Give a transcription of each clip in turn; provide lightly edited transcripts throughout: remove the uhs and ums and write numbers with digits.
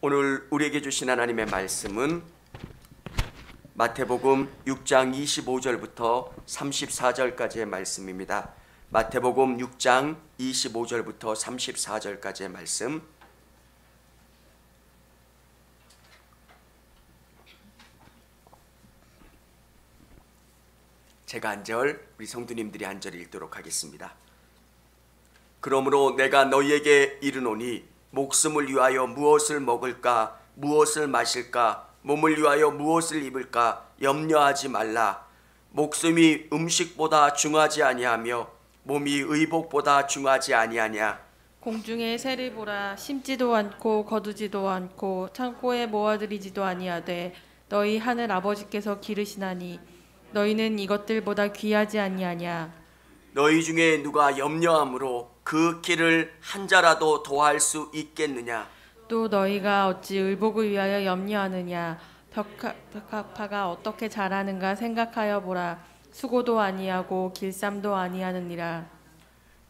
오늘 우리에게 주신 하나님의 말씀은 마태복음 6장 25절부터 34절까지의 말씀입니다. 마태복음 6장 25절부터 34절까지의 말씀. 제가 한 절, 우리 성도님들이 한 절 읽도록 하겠습니다. 그러므로 내가 너희에게 이르노니 목숨을 위하여 무엇을 먹을까, 무엇을 마실까, 몸을 위하여 무엇을 입을까 염려하지 말라. 목숨이 음식보다 중하지 아니하며 몸이 의복보다 중하지 아니하냐. 공중의 새를 보라. 심지도 않고 거두지도 않고 창고에 모아들이지도 아니하되 너희 하늘 아버지께서 기르시나니 너희는 이것들보다 귀하지 아니하냐. 너희 중에 누가 염려함으로 그 길을 한 자라도 더할 수 있겠느냐. 또 너희가 어찌 의복을 위하여 염려하느냐. 벽화파가 어떻게 자라는가 생각하여 보라. 수고도 아니하고 길쌈도 아니하느니라.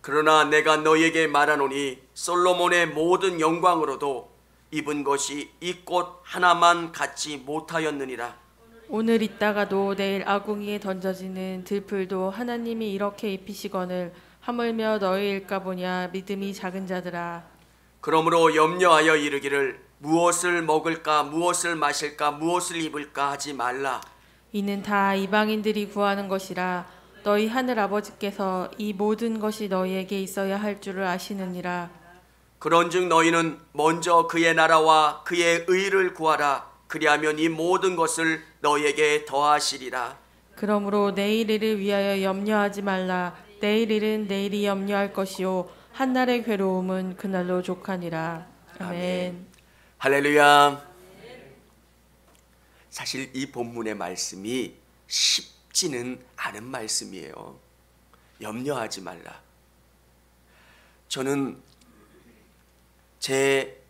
그러나 내가 너희에게 말하노니 솔로몬의 모든 영광으로도 입은 것이 이 꽃 하나만 갖지 못하였느니라. 오늘 있다가도 내일 아궁이에 던져지는 들풀도 하나님이 이렇게 입히시거늘 하물며 너희일까 보냐. 믿음이 작은 자들아. 그러므로 염려하여 이르기를 무엇을 먹을까, 무엇을 마실까, 무엇을 입을까 하지 말라. 이는 다 이방인들이 구하는 것이라. 너희 하늘 아버지께서 이 모든 것이 너희에게 있어야 할 줄을 아시느니라. 그런즉 너희는 먼저 그의 나라와 그의 의를 구하라. 그리하면 이 모든 것을 너희에게 더하시리라. 그러므로 내일 일을 위하여 염려하지 말라. 내일 일은 내일이 염려할 것이요 한날의 괴로움은 그날로 족하니라. 아멘. 할렐루야. 사실 이 본문의 말씀이 쉽지는 않은 말씀이에요. 염려하지 말라. 저는 제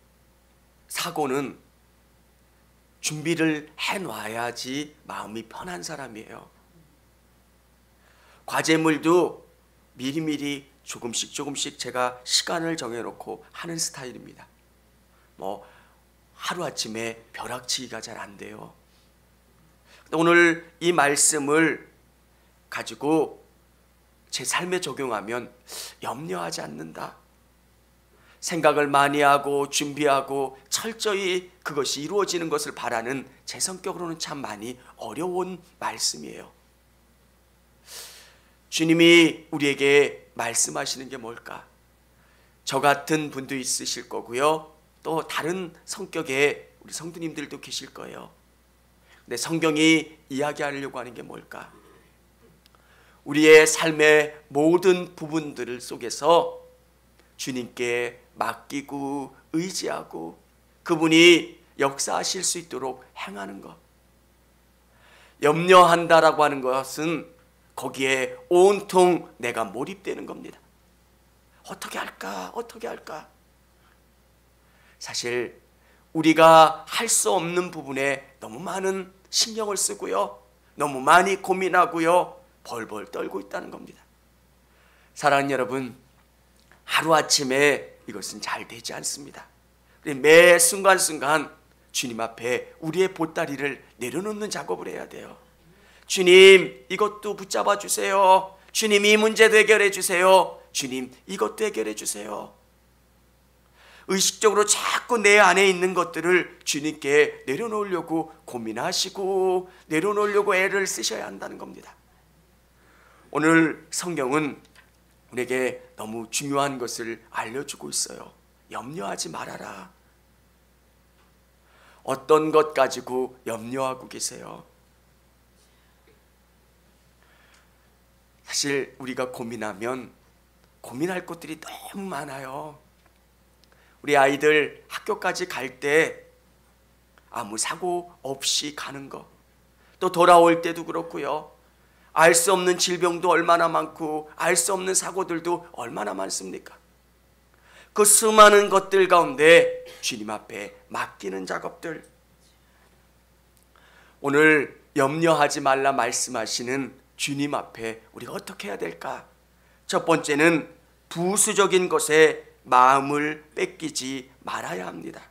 사고는 준비를 해놔야지 마음이 편한 사람이에요. 과제물도 미리미리 조금씩 제가 시간을 정해놓고 하는 스타일입니다. 하루아침에 벼락치기가 잘 안 돼요. 오늘 이 말씀을 가지고 제 삶에 적용하면 염려하지 않는다. 생각을 많이 하고 준비하고 철저히 그것이 이루어지는 것을 바라는 제 성격으로는 참 많이 어려운 말씀이에요. 주님이 우리에게 말씀하시는 게 뭘까? 저 같은 분도 있으실 거고요. 또 다른 성격의 우리 성도님들도 계실 거예요. 근데 성경이 이야기하려고 하는 게 뭘까? 우리의 삶의 모든 부분들 속에서 주님께 맡기고 의지하고 그분이 역사하실 수 있도록 행하는 것. 염려한다라고 하는 것은 거기에 온통 내가 몰입되는 겁니다. 어떻게 할까? 어떻게 할까? 사실 우리가 할 수 없는 부분에 너무 많은 신경을 쓰고요. 너무 많이 고민하고요. 벌벌 떨고 있다는 겁니다. 사랑하는 여러분, 하루아침에 이것은 잘 되지 않습니다. 매 순간순간 주님 앞에 우리의 보따리를 내려놓는 작업을 해야 돼요. 주님, 이것도 붙잡아 주세요. 주님, 이 문제도 해결해 주세요. 주님, 이것도 해결해 주세요. 의식적으로 자꾸 내 안에 있는 것들을 주님께 내려놓으려고 고민하시고 내려놓으려고 애를 쓰셔야 한다는 겁니다. 오늘 성경은 우리에게 너무 중요한 것을 알려주고 있어요. 염려하지 말아라. 어떤 것 가지고 염려하고 계세요? 사실 우리가 고민하면 고민할 것들이 너무 많아요. 우리 아이들 학교까지 갈 때 아무 사고 없이 가는 거, 또 돌아올 때도 그렇고요. 알 수 없는 질병도 얼마나 많고 알 수 없는 사고들도 얼마나 많습니까? 그 수많은 것들 가운데 주님 앞에 맡기는 작업들. 오늘 염려하지 말라 말씀하시는 주님 앞에 우리가 어떻게 해야 될까? 첫 번째는 부수적인 것에 마음을 뺏기지 말아야 합니다.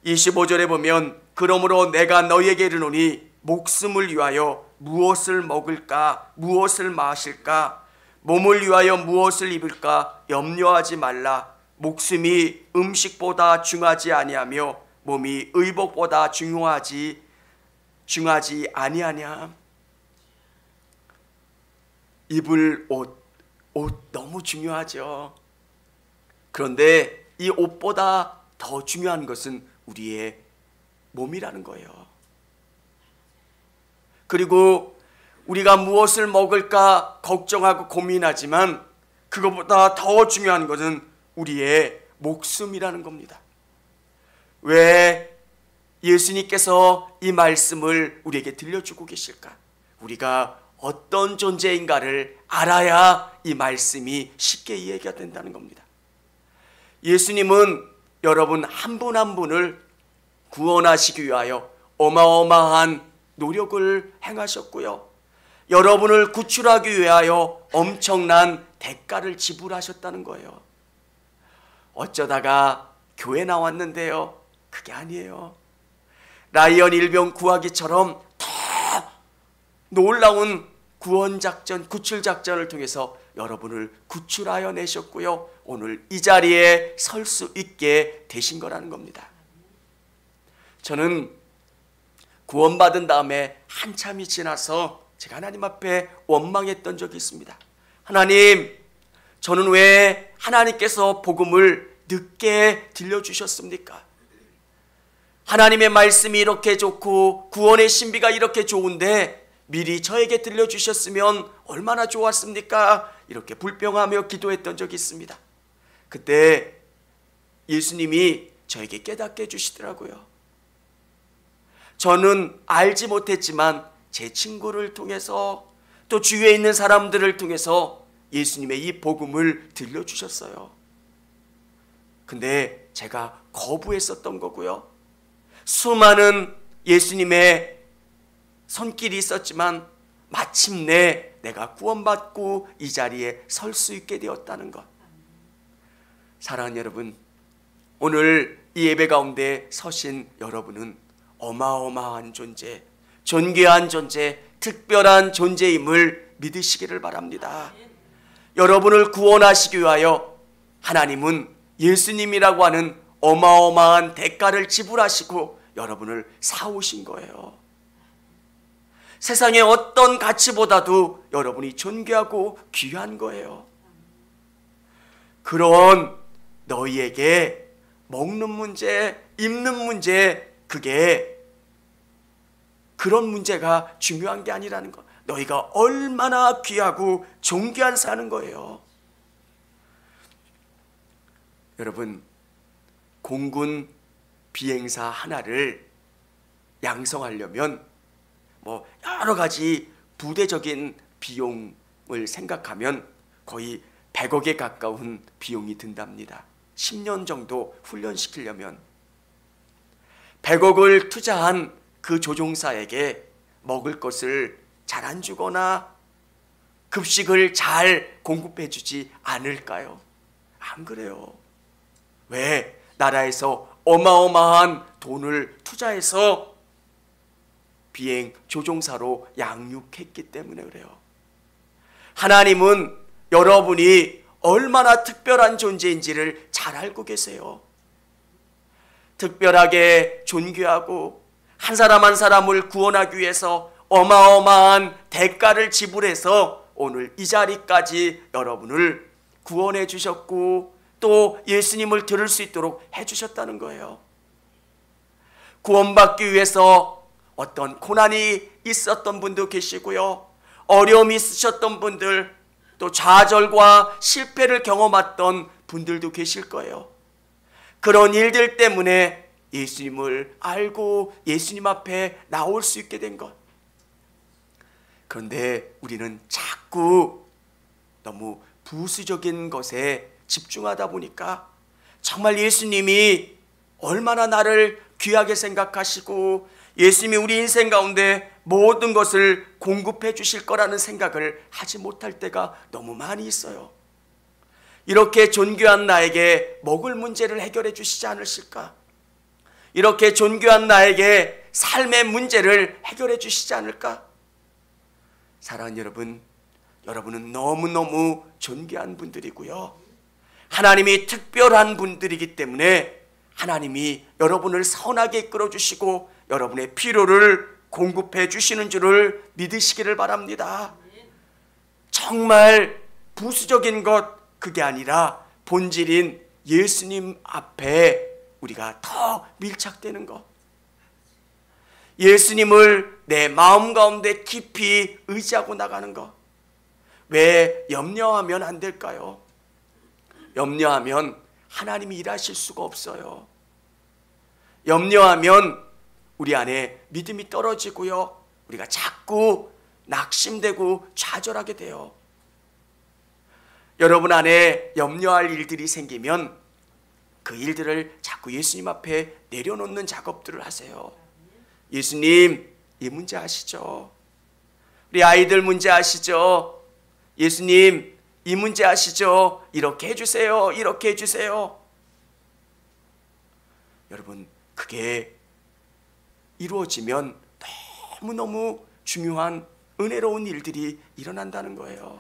25절에 보면 그러므로 내가 너희에게 이르노니 목숨을 위하여 무엇을 먹을까 무엇을 마실까 몸을 위하여 무엇을 입을까 염려하지 말라. 목숨이 음식보다 중하지 아니하며 몸이 의복보다 중하지 아니하냐. 입을 옷 너무 중요하죠. 그런데 이 옷보다 더 중요한 것은 우리의 몸이라는 거예요. 그리고 우리가 무엇을 먹을까 걱정하고 고민하지만 그것보다 더 중요한 것은 우리의 목숨이라는 겁니다. 왜 예수님께서 이 말씀을 우리에게 들려주고 계실까? 우리가 어떤 존재인가를 알아야 이 말씀이 쉽게 이해가 된다는 겁니다. 예수님은 여러분 한 분 한 분을 구원하시기 위하여 어마어마한 노력을 행하셨고요. 여러분을 구출하기 위하여 엄청난 대가를 지불하셨다는 거예요. 어쩌다가 교회 나왔는데요. 그게 아니에요. 라이언 일병 구하기처럼 더 놀라운 구원작전, 구출작전을 통해서 여러분을 구출하여 내셨고요. 오늘 이 자리에 설 수 있게 되신 거라는 겁니다. 저는 구원받은 다음에 한참이 지나서 제가 하나님 앞에 원망했던 적이 있습니다. 하나님, 저는 왜 하나님께서 복음을 늦게 들려주셨습니까? 하나님의 말씀이 이렇게 좋고 구원의 신비가 이렇게 좋은데 미리 저에게 들려주셨으면 얼마나 좋았습니까? 이렇게 불평하며 기도했던 적이 있습니다. 그때 예수님이 저에게 깨닫게 해주시더라고요. 저는 알지 못했지만 제 친구를 통해서 또 주위에 있는 사람들을 통해서 예수님의 이 복음을 들려주셨어요. 근데 제가 거부했었던 거고요. 수많은 예수님의 손길이 있었지만 마침내 내가 구원받고 이 자리에 설 수 있게 되었다는 것. 사랑하는 여러분, 오늘 이 예배 가운데 서신 여러분은 어마어마한 존재, 존귀한 존재, 특별한 존재임을 믿으시기를 바랍니다. 여러분을 구원하시기 위하여 하나님은 예수님이라고 하는 어마어마한 대가를 지불하시고 여러분을 사오신 거예요. 세상의 어떤 가치보다도 여러분이 존귀하고 귀한 거예요. 그런 너희에게 먹는 문제, 입는 문제, 그런 문제가 중요한 게 아니라는 것. 너희가 얼마나 귀하고 존귀한 사는 거예요. 여러분, 공군 비행사 하나를 양성하려면 여러 가지 부대적인 비용을 생각하면 거의 100억에 가까운 비용이 든답니다. 10년 정도 훈련시키려면 100억을 투자한 그 조종사에게 먹을 것을 잘 안 주거나 급식을 잘 공급해 주지 않을까요? 안 그래요. 왜? 나라에서 어마어마한 돈을 투자해서 비행 조종사로 양육했기 때문에 그래요. 하나님은 여러분이 얼마나 특별한 존재인지를 잘 알고 계세요. 특별하게 존귀하고 한 사람 한 사람을 구원하기 위해서 어마어마한 대가를 지불해서 오늘 이 자리까지 여러분을 구원해 주셨고 또 예수님을 들을 수 있도록 해주셨다는 거예요. 구원받기 위해서 어떤 고난이 있었던 분도 계시고요. 어려움이 있으셨던 분들, 또 좌절과 실패를 경험했던 분들도 계실 거예요. 그런 일들 때문에 예수님을 알고 예수님 앞에 나올 수 있게 된 것. 그런데 우리는 자꾸 너무 부수적인 것에 집중하다 보니까 정말 예수님이 얼마나 나를 귀하게 생각하시고 예수님이 우리 인생 가운데 모든 것을 공급해 주실 거라는 생각을 하지 못할 때가 너무 많이 있어요. 이렇게 존귀한 나에게 먹을 문제를 해결해 주시지 않으실까? 이렇게 존귀한 나에게 삶의 문제를 해결해 주시지 않을까? 사랑하는 여러분, 여러분은 너무너무 존귀한 분들이고요. 하나님이 특별한 분들이기 때문에 하나님이 여러분을 선하게 이끌어 주시고 여러분의 필요를 공급해 주시는 줄을 믿으시기를 바랍니다. 정말 부수적인 것, 그게 아니라 본질인 예수님 앞에 우리가 더 밀착되는 것, 예수님을 내 마음 가운데 깊이 의지하고 나가는 것. 왜 염려하면 안 될까요? 염려하면 하나님이 일하실 수가 없어요. 염려하면 우리 안에 믿음이 떨어지고요, 우리가 자꾸 낙심되고 좌절하게 돼요. 여러분 안에 염려할 일들이 생기면 그 일들을 자꾸 예수님 앞에 내려놓는 작업들을 하세요. 예수님, 이 문제 아시죠? 우리 아이들 문제 아시죠? 예수님, 이 문제 아시죠? 이렇게 해주세요. 이렇게 해주세요. 여러분, 그게 이루어지면 너무너무 중요한 은혜로운 일들이 일어난다는 거예요.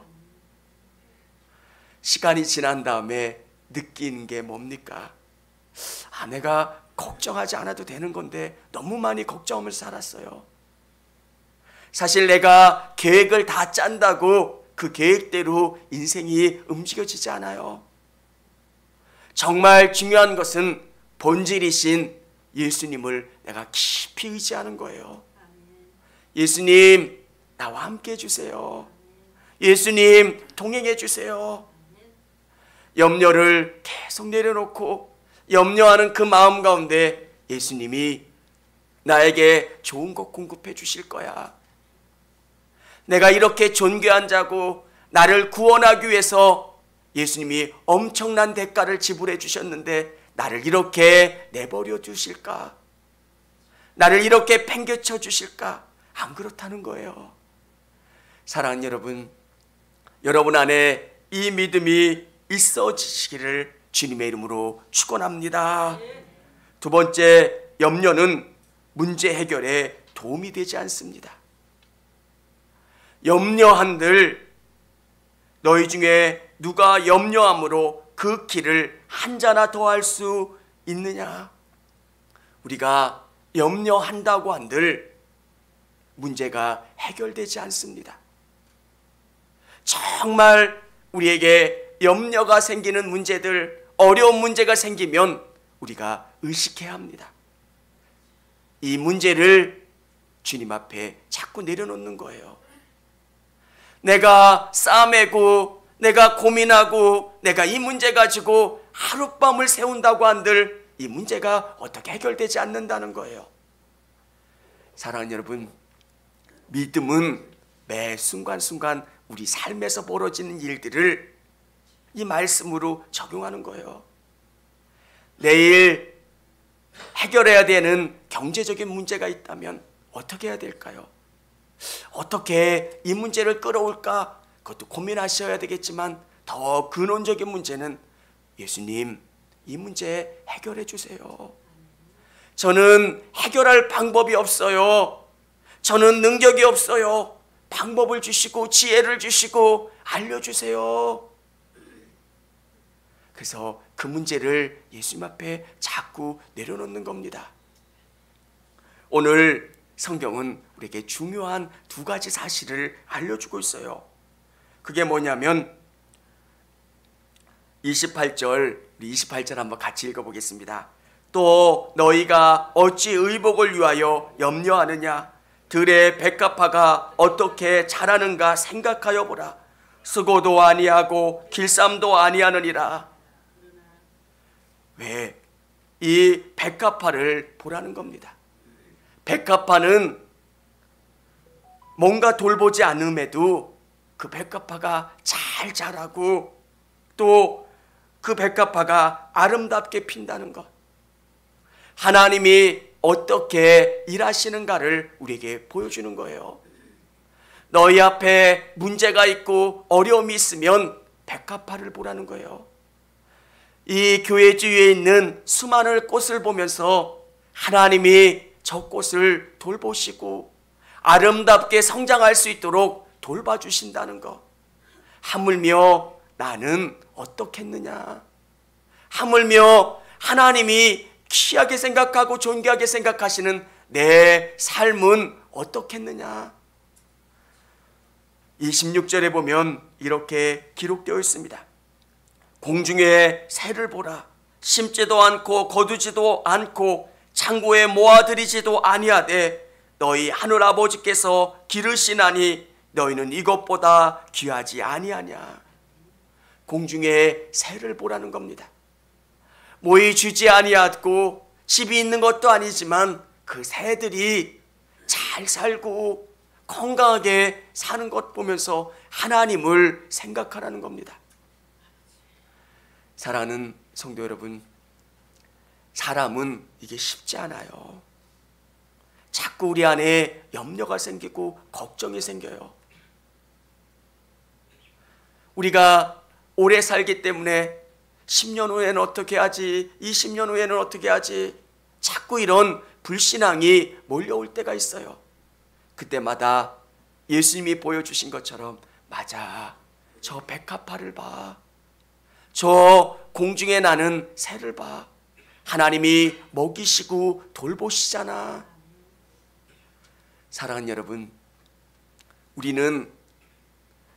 시간이 지난 다음에 느끼는 게 뭡니까? 내가 걱정하지 않아도 되는 건데 너무 많이 걱정하면서 살았어요. 사실 내가 계획을 다 짠다고 그 계획대로 인생이 움직여지지 않아요. 정말 중요한 것은 본질이신 예수님을 내가 깊이 의지하는 거예요. 예수님, 나와 함께 해주세요. 예수님, 동행해 주세요. 염려를 계속 내려놓고 염려하는 그 마음 가운데 예수님이 나에게 좋은 것 공급해 주실 거야. 내가 이렇게 존귀한 자고 나를 구원하기 위해서 예수님이 엄청난 대가를 지불해 주셨는데 나를 이렇게 내버려 두실까? 나를 이렇게 팽개쳐 주실까? 안 그렇다는 거예요. 사랑하는 여러분, 여러분 안에 이 믿음이 있어지시기를 주님의 이름으로 축원합니다. 두 번째, 염려는 문제 해결에 도움이 되지 않습니다. 염려한들 너희 중에 누가 염려함으로 그 길을 한 자나 더 할 수 있느냐? 우리가 염려한다고 한들 문제가 해결되지 않습니다. 정말 우리에게 염려가 생기는 문제들, 어려운 문제가 생기면 우리가 의식해야 합니다. 이 문제를 주님 앞에 자꾸 내려놓는 거예요. 내가 싸매고 내가 고민하고 내가 이 문제 가지고 하룻밤을 세운다고 한들 이 문제가 어떻게 해결되지 않는다는 거예요. 사랑하는 여러분, 믿음은 매 순간순간 우리 삶에서 벌어지는 일들을 이 말씀으로 적용하는 거예요. 내일 해결해야 되는 경제적인 문제가 있다면 어떻게 해야 될까요? 어떻게 이 문제를 끌어올까? 그것도 고민하셔야 되겠지만 더 근원적인 문제는 예수님, 이 문제 해결해 주세요. 저는 해결할 방법이 없어요. 저는 능력이 없어요. 방법을 주시고 지혜를 주시고 알려주세요. 그래서 그 문제를 예수님 앞에 자꾸 내려놓는 겁니다. 오늘 성경은 우리에게 중요한 두 가지 사실을 알려주고 있어요. 그게 뭐냐면 28절, 우리 28절 한번 같이 읽어보겠습니다. 또 너희가 어찌 의복을 위하여 염려하느냐? 들의 백합화가 어떻게 자라는가 생각하여 보라. 수고도 아니하고 길쌈도 아니하느니라. 왜? 이 백합화를 보라는 겁니다. 백합화는 뭔가 돌보지 않음에도 그 백합화가 잘 자라고 또 그 백합화가 아름답게 핀다는 것. 하나님이 어떻게 일하시는가를 우리에게 보여주는 거예요. 너희 앞에 문제가 있고 어려움이 있으면 백합화를 보라는 거예요. 이 교회 주위에 있는 수많은 꽃을 보면서 하나님이 저 꽃을 돌보시고 아름답게 성장할 수 있도록 돌봐주신다는 것. 하물며 나는 어떻겠느냐? 하물며 하나님이 귀하게 생각하고 존귀하게 생각하시는 내 삶은 어떻겠느냐? 이 16절에 보면 이렇게 기록되어 있습니다. 공중의 새를 보라. 심지도 않고 거두지도 않고 창고에 모아들이지도 아니하되 너희 하늘 아버지께서 기르시나니 너희는 이것보다 귀하지 아니하냐. 공중의 새를 보라는 겁니다. 모이 주지 아니하고 집이 있는 것도 아니지만 그 새들이 잘 살고 건강하게 사는 것 보면서 하나님을 생각하라는 겁니다. 사랑하는 성도 여러분, 사람은 이게 쉽지 않아요. 자꾸 우리 안에 염려가 생기고 걱정이 생겨요. 우리가 오래 살기 때문에 10년 후에는 어떻게 하지, 20년 후에는 어떻게 하지, 자꾸 이런 불신앙이 몰려올 때가 있어요. 그때마다 예수님이 보여주신 것처럼, 맞아, 저 백합화를 봐, 저 공중에 나는 새를 봐, 하나님이 먹이시고 돌보시잖아. 사랑하는 여러분, 우리는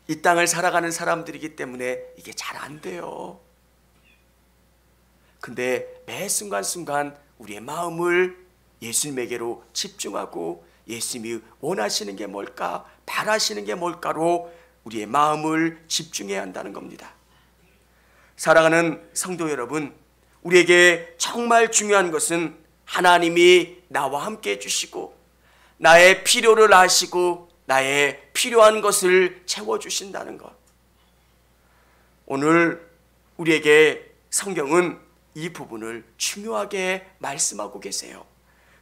이 땅을 살아가는 사람들이기 때문에 이게 잘 안 돼요. 근데 매 순간순간 우리의 마음을 예수님에게로 집중하고 예수님이 원하시는 게 뭘까, 바라시는 게 뭘까로 우리의 마음을 집중해야 한다는 겁니다. 사랑하는 성도 여러분, 우리에게 정말 중요한 것은 하나님이 나와 함께 해주시고 나의 필요를 아시고 나의 필요한 것을 채워주신다는 것. 오늘 우리에게 성경은 이 부분을 중요하게 말씀하고 계세요.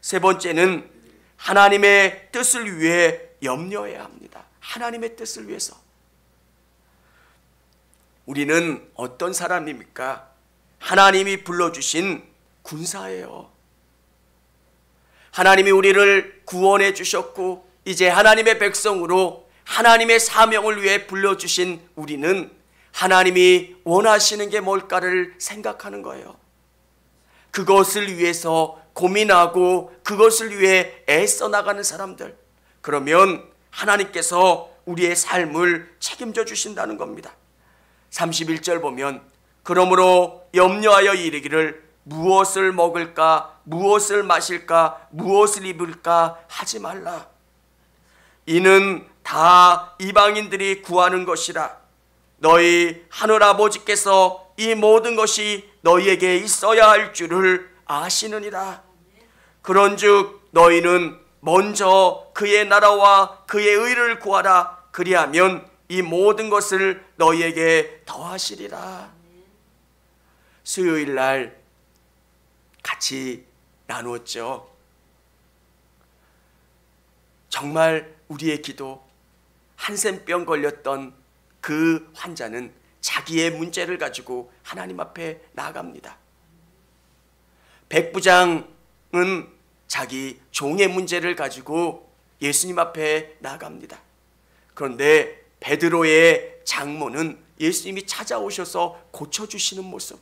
세 번째는 하나님의 뜻을 위해 염려해야 합니다. 하나님의 뜻을 위해서. 우리는 어떤 사람입니까? 하나님이 불러주신 군사예요. 하나님이 우리를 구원해 주셨고 이제 하나님의 백성으로 하나님의 사명을 위해 불러주신 우리는 하나님이 원하시는 게 뭘까를 생각하는 거예요. 그것을 위해서 고민하고 그것을 위해 애써 나가는 사람들, 그러면 하나님께서 우리의 삶을 책임져 주신다는 겁니다. 31절 보면 그러므로 염려하여 이르기를 무엇을 먹을까, 무엇을 마실까, 무엇을 입을까 하지 말라. 이는 다 이방인들이 구하는 것이라. 너희 하늘 아버지께서 이 모든 것이 너희에게 있어야 할 줄을 아시느니라. 그런즉 너희는 먼저 그의 나라와 그의 의를 구하라. 그리하면 이 모든 것을 너희에게 더하시리라. 수요일 날 같이 나누었죠. 정말 우리의 기도, 한센병 걸렸던 그 환자는 자기의 문제를 가지고 하나님 앞에 나아갑니다. 백부장은 자기 종의 문제를 가지고 예수님 앞에 나아갑니다. 그런데 베드로의 장모는 예수님이 찾아오셔서 고쳐주시는 모습.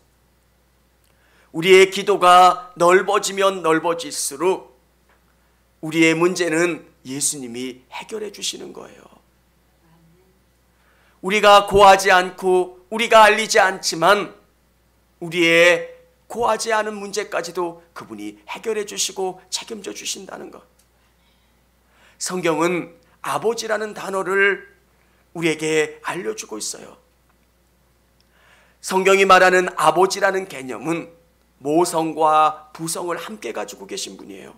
우리의 기도가 넓어지면 넓어질수록 우리의 문제는 예수님이 해결해 주시는 거예요. 우리가 고하지 않고 우리가 알리지 않지만 우리의 고하지 않은 문제까지도 그분이 해결해 주시고 책임져 주신다는 것. 성경은 아버지라는 단어를 우리에게 알려주고 있어요. 성경이 말하는 아버지라는 개념은 모성과 부성을 함께 가지고 계신 분이에요.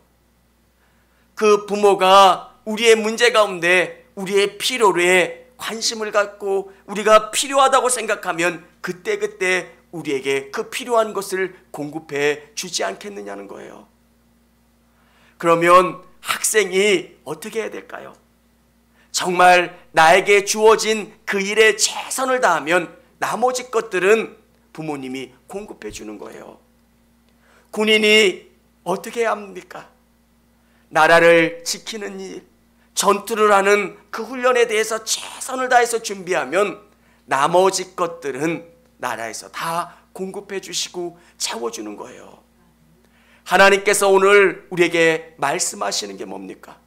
그 부모가 우리의 문제 가운데 우리의 필요에 관심을 갖고 우리가 필요하다고 생각하면 그때그때 우리에게 그 필요한 것을 공급해 주지 않겠느냐는 거예요. 그러면 학생이 어떻게 해야 될까요? 정말 나에게 주어진 그 일에 최선을 다하면 나머지 것들은 부모님이 공급해 주는 거예요. 군인이 어떻게 해야 합니까? 나라를 지키는 일, 전투를 하는 그 훈련에 대해서 최선을 다해서 준비하면 나머지 것들은 나라에서 다 공급해 주시고 채워주는 거예요. 하나님께서 오늘 우리에게 말씀하시는 게 뭡니까?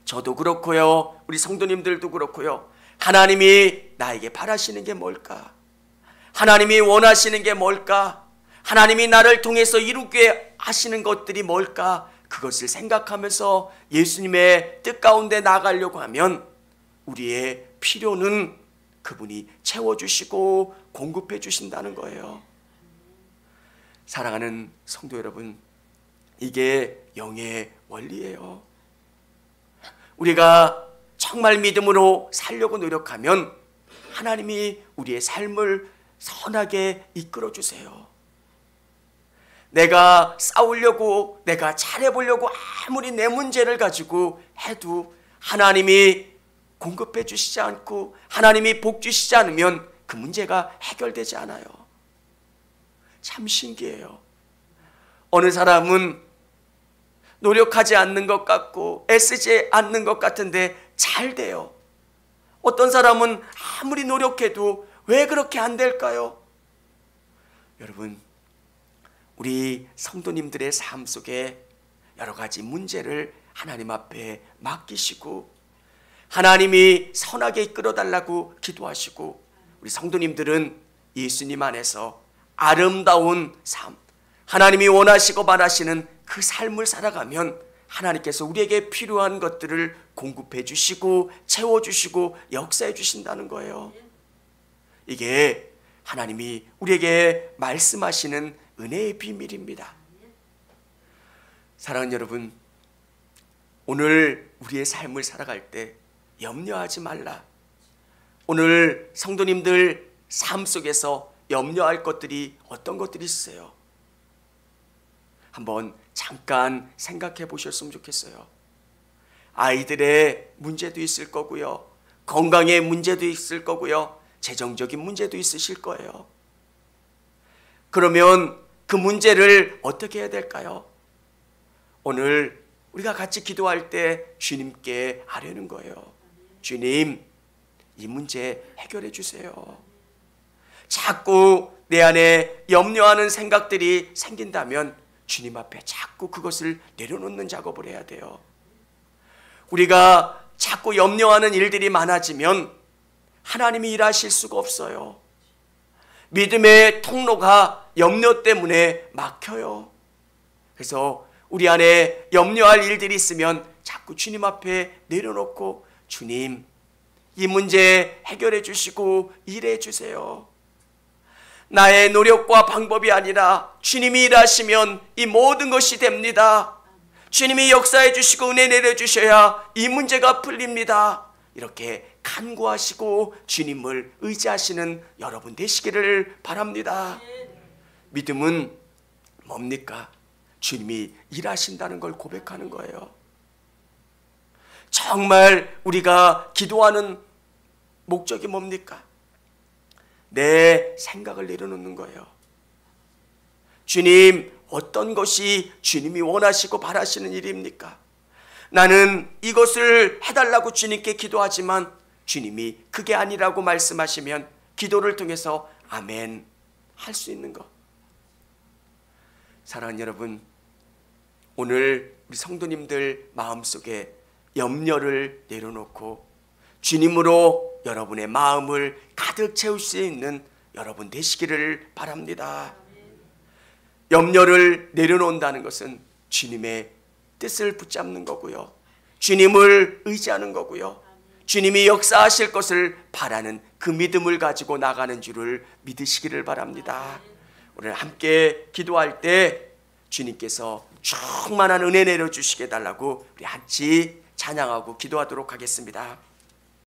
저도 그렇고요, 우리 성도님들도 그렇고요, 하나님이 나에게 바라시는 게 뭘까? 하나님이 원하시는 게 뭘까? 하나님이 나를 통해서 이루게 하시는 것들이 뭘까? 그것을 생각하면서 예수님의 뜻 가운데 나가려고 하면 우리의 필요는 그분이 채워주시고 공급해 주신다는 거예요. 사랑하는 성도 여러분, 이게 영의 원리예요. 우리가 정말 믿음으로 살려고 노력하면 하나님이 우리의 삶을 선하게 이끌어 주세요. 내가 싸우려고, 내가 잘해보려고 아무리 내 문제를 가지고 해도 하나님이 공급해 주시지 않고 하나님이 복 주시지 않으면 그 문제가 해결되지 않아요. 참 신기해요. 어느 사람은 노력하지 않는 것 같고 애쓰지 않는 것 같은데 잘 돼요. 어떤 사람은 아무리 노력해도 왜 그렇게 안 될까요? 여러분, 우리 성도님들의 삶 속에 여러 가지 문제를 하나님 앞에 맡기시고 하나님이 선하게 이끌어달라고 기도하시고 우리 성도님들은 예수님 안에서 아름다운 삶, 하나님이 원하시고 바라시는 그 삶을 살아가면 하나님께서 우리에게 필요한 것들을 공급해 주시고 채워주시고 역사해 주신다는 거예요. 이게 하나님이 우리에게 말씀하시는 은혜의 비밀입니다. 사랑하는 여러분, 오늘 우리의 삶을 살아갈 때 염려하지 말라. 오늘 성도님들 삶 속에서 염려할 것들이 어떤 것들이 있어요? 한번 잠깐 생각해 보셨으면 좋겠어요. 아이들의 문제도 있을 거고요, 건강의 문제도 있을 거고요, 재정적인 문제도 있으실 거예요. 그러면 그 문제를 어떻게 해야 될까요? 오늘 우리가 같이 기도할 때 주님께 아뢰는 거예요. 주님, 이 문제 해결해 주세요. 자꾸 내 안에 염려하는 생각들이 생긴다면 주님 앞에 자꾸 그것을 내려놓는 작업을 해야 돼요. 우리가 자꾸 염려하는 일들이 많아지면 하나님이 일하실 수가 없어요. 믿음의 통로가 염려 때문에 막혀요. 그래서 우리 안에 염려할 일들이 있으면 자꾸 주님 앞에 내려놓고 주님, 이 문제 해결해 주시고 일해 주세요. 나의 노력과 방법이 아니라 주님이 일하시면 이 모든 것이 됩니다. 주님이 역사해 주시고 은혜 내려주셔야 이 문제가 풀립니다. 이렇게 간구하시고 주님을 의지하시는 여러분 되시기를 바랍니다. 믿음은 뭡니까? 주님이 일하신다는 걸 고백하는 거예요. 정말 우리가 기도하는 목적이 뭡니까? 내 생각을 내려놓는 거예요. 주님, 어떤 것이 주님이 원하시고 바라시는 일입니까? 나는 이것을 해달라고 주님께 기도하지만 주님이 그게 아니라고 말씀하시면 기도를 통해서 아멘 할 수 있는 것. 사랑하는 여러분, 오늘 우리 성도님들 마음속에 염려를 내려놓고 주님으로 여러분의 마음을 가득 채울 수 있는 여러분 되시기를 바랍니다. 염려를 내려놓는다는 것은 주님의 뜻을 붙잡는 거고요, 주님을 의지하는 거고요, 주님이 역사하실 것을 바라는 그 믿음을 가지고 나가는 줄을 믿으시기를 바랍니다. 오늘 함께 기도할 때 주님께서 충만한 은혜 내려주시게 달라고 우리 같이 찬양하고 기도하도록 하겠습니다.